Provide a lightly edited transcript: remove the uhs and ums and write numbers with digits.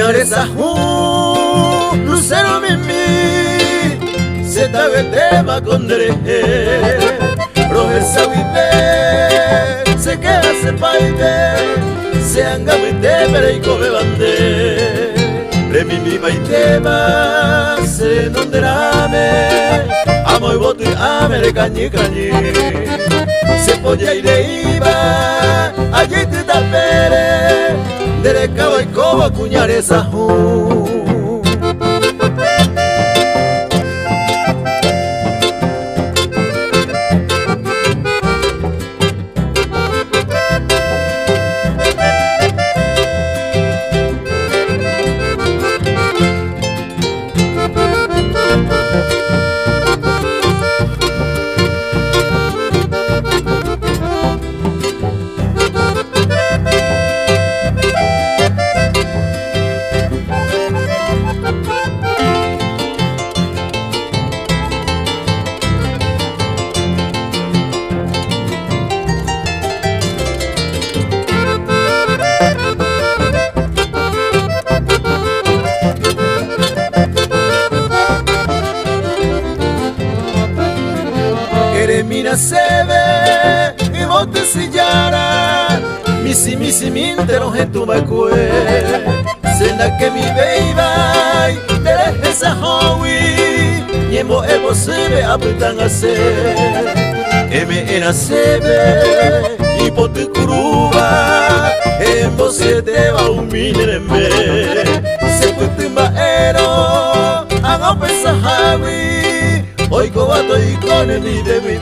kunyareza lucero mimi setagete makondere rohesa wipe se queda se paide se anga wite pero y come bande remimi baitema se nonderame amo y voto y ame cañi cañi se polla y de iba allí te da pere dere cabo y coba kunyareza Mira se ve y vos te sillara misi mintero en tu macue sena que mi beibai dereje esa howi niemo ebo se ve apretan a ser era se ve y vos te curuba en vos se te va un minerembe se puede maero haga pesa hawi hoy cobato y con el de mi